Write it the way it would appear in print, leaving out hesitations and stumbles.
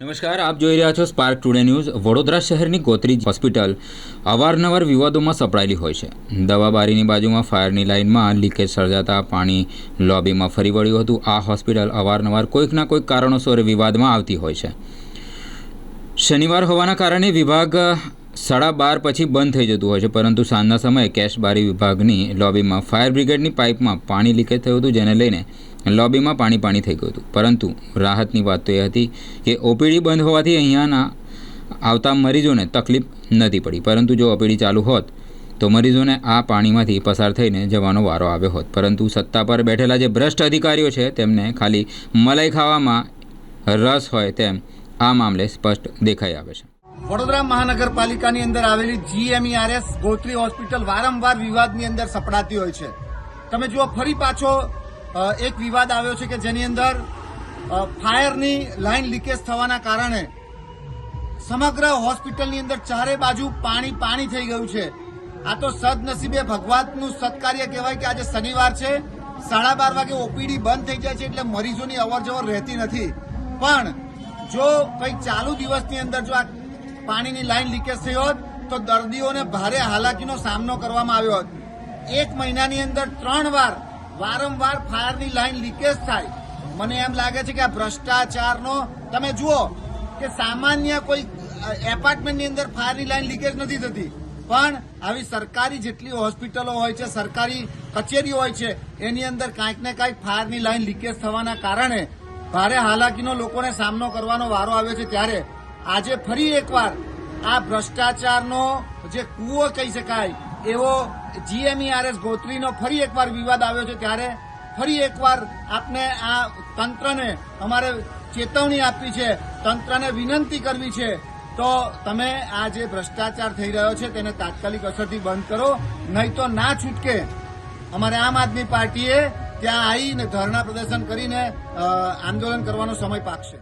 નમસ્કાર, આપ જોઈ રહ્યા છો સ્પાર્ક ટુડે ન્યૂઝ। વડોદરા શહેરની ગોત્રી હોસ્પિટલ અવારનવાર વિવાદોમાં સપડાયેલી હોય છે। દવાબારીની બાજુમાં ફાયરની લાઇનમાં લીકેજ સર્જાતા પાણી લોબીમાં ફરી વળ્યું હતું। આ હોસ્પિટલ અવારનવાર કોઈકના કોઈક કારણોસર વિવાદમાં આવતી હોય છે। શનિવાર હોવાના કારણે વિભાગ 12:30 પછી બંધ થઈ જતું હોય છે, પરંતુ સાંજના સમયે કેશબારી વિભાગની લોબીમાં ફાયર બ્રિગેડની પાઇપમાં પાણી લીકેજ થયું હતું, જેને લઈને લોબીમાં પાણી થઈ ગયું હતું। પરંતુ રાહતની વાત તો એ હતી કે ઓપીડી બંધ હોવાથી અહીંયાના આવતા મરીજોને તકલીફ નથી પડી, પરંતુ જો ઓપીડી ચાલુ હોત તો મરીજોને આ પાણીમાંથી પસાર થઈને જવાનો વારો આવ્યો હોત। પરંતુ સત્તા પર બેઠેલા જે ભ્રષ્ટ અધિકારીઓ છે તેમને ખાલી મલાઈ ખાવામાં રસ હોય તેમ આ મામલે સ્પષ્ટ દેખાઈ આવે છે। વડોદરા મહાનગરપાલિકાની અંદર આવેલી GMERS ગોત્રી હોસ્પિટલ વારંવાર વિવાદની અંદર સપડાતી હોય છે। તમે જુઓ, ફરી પાછો એક વિવાદ આવ્યો છે કે જેની અંદર ફાયરની લાઇન લીકેજ થવાના કારણે સમગ્ર હોસ્પિટલની અંદર ચારે બાજુ પાણી થઈ ગયું છે। આ તો સદનસીબે ભગવાનનું સત્કાર્ય કહેવાય કે આજે શનિવાર છે, 12:30 વાગે ઓપીડી બંધ થઈ જાય છે, એટલે મરીજોની અવરજવર રહેતી નથી। પણ જો કંઈક ચાલુ દિવસની અંદર જો આ પાણીની લાઇન લીકેજ થઈ હોત તો દર્દીઓને ભારે હાલાકીનો સામનો કરવામાં આવ્યો હોત। 1 મહિનાની અંદર 3 વાર વારંવાર ફાયરની લાઇન લીકેજ થાય, મને એમ લાગે છે કે આ ભ્રષ્ટાચારનો તમે જુઓ કે સામાન્ય કોઈ એપાર્ટમેન્ટની અંદર ફાયરની લાઇન લીકેજ નથી થતી, પણ આવી સરકારી જેટલી હોસ્પિટલો હોય છે, સરકારી કચેરીઓ હોય છે, એની અંદર કાંઈક ને કાંઈક ફાયરની લાઇન લીકેજ થવાના કારણે ભારે હાલાકીનો લોકોને સામનો કરવાનો વારો આવ્યો છે। ત્યારે આજે ફરી એકવાર આ ભ્રષ્ટાચારનો જે કૂવો કહી શકાય એવો GMERS ગોત્રીનો ફરી એકવાર વિવાદ આવ્યો છે। ત્યારે ફરી એકવાર આપને આ તંત્રને અમારે ચેતવણી આપવી છે, તંત્રને વિનંતી કરવી છે, તો તમે આ જે ભ્રષ્ટાચાર થઈ રહ્યો છે તેને તાત્કાલિક અસરથી બંધ કરો, નહીં તો ના છૂટકે અમારે આમ આદમી પાર્ટીએ ત્યાં આવીને ધરણા પ્રદર્શન કરીને આંદોલન કરવાનો સમય પાકશે।